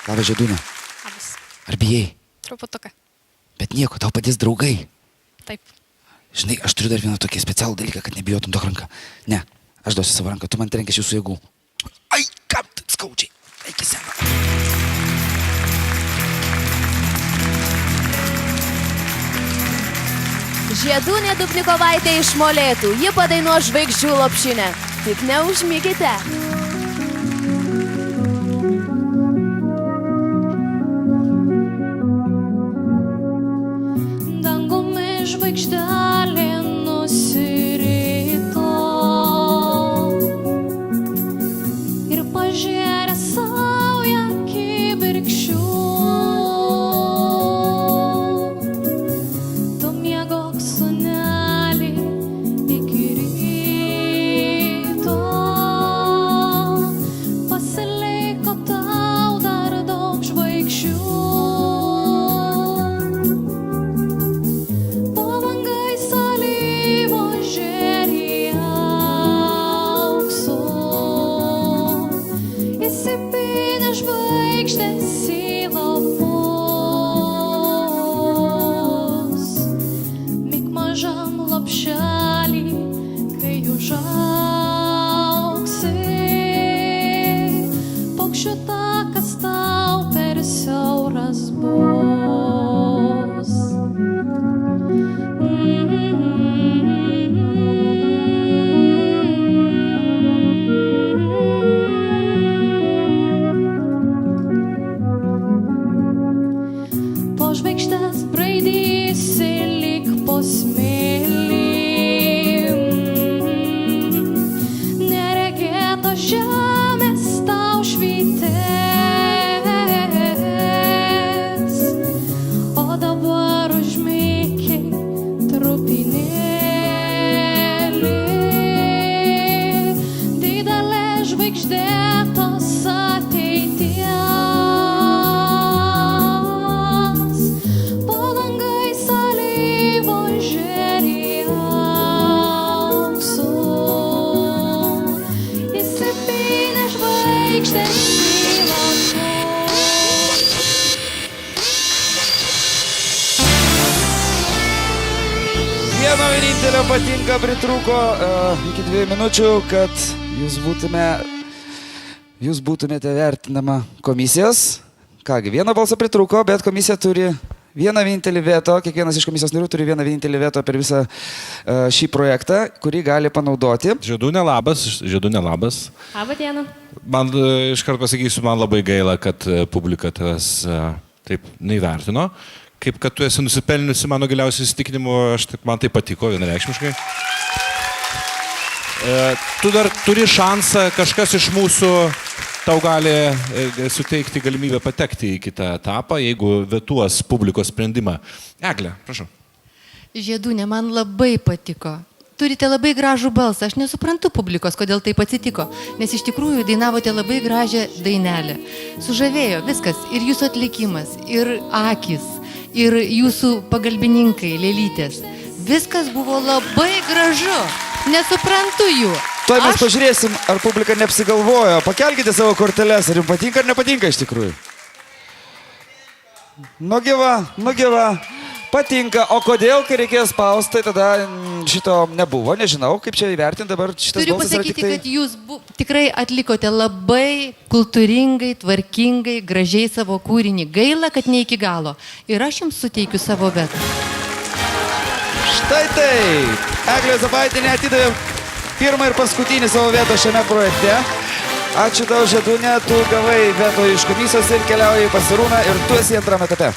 Labas, Žiedūne. Labas. Ar bijai? Truputuką. Bet nieko, tau padės draugai. Taip. Žinai, aš turiu dar vieną tokį specialų dalyką, kad nebijotum duok ranką. Ne, aš duosiu savo ranką, tu man trenkės jūsų jėgų. Ai, kam taip skaudžiai? Eik į seną. Žiedūnė Dubnikovaitė iš Molėtų. Ji padainuos Žvaigždžių lopšinę. Tik neužmykite. Dangumi žvaigždelė nusirito ir pažėrė saują kibirkščių. Tu miegok, sūneli, iki ryto. Pasiliko tau dar daug žvaigždžių. Paukščių takas tau per siauras bus. Po žvaigždes braidysi lyg po smėlį. Neregėtos žemės tau švytės, o dabar užmykiai trupinėlį. Didelė žvaigždė tos ateities, po langais alyvos žėri auksu. Įsipynė žvaigždės į lapus. Vieno vienintelio patinka pritrūko iki 2 minučių, kad jūs būtumėte vertinama komisijos. Kągi, vieno balso pritrūko, bet komisija turi vieną vienintelį veto, kiekvienas iš komisijos narių turi vieną vienintelį veto per visą šį projektą, kurį gali panaudoti. Žiedūne labas, Žiedūne labas. Labą dieną. Man iškart pasakysiu, man labai gaila, kad publika tavęs taip neįvertino. Kaip kad tu esi nusipelniusi mano giliausių įsitikinimu, man tai patiko vienareikšmiškai. Tu dar turi šansą, kažkas iš mūsų tau gali suteikti galimybę patekti į kitą etapą, jeigu vetuos publikos sprendimą. Egle, prašau. Žiedūne, man labai patiko. Turite labai gražų balsą. Aš nesuprantu publikos, kodėl taip atsitiko, nes iš tikrųjų dainavote labai gražią dainelę. Sužavėjo viskas, ir jūsų atlikimas, ir akis, ir jūsų pagalbininkai, lėlytės. Viskas buvo labai gražu. Nesuprantu jų. Tuoj mes pažiūrėsim, ar publika neapsigalvojo. Pakelkite savo korteles, ar jums patinka ar nepatinka iš tikrųjų. Nu gyva. Patinka. O kodėl, kai reikėjo spausti, tai tada šito nebuvo. Nežinau, kaip čia įvertinti dabar šitas Turiu balsas. pasakyti, kad jūs tikrai atlikote labai kultūringai, tvarkingai, gražiai savo kūrinį. Gaila, kad ne iki galo. Ir aš jums suteikiu savo vetą. Štai taip. Eglė Zabaitinė atidavė pirmą ir paskutinį savo veto šiame projekte. Ačiū tau, Žiedūne, tu gavai veto iš komisijos ir keliauji pas Arūną ir tu esi antrame etape.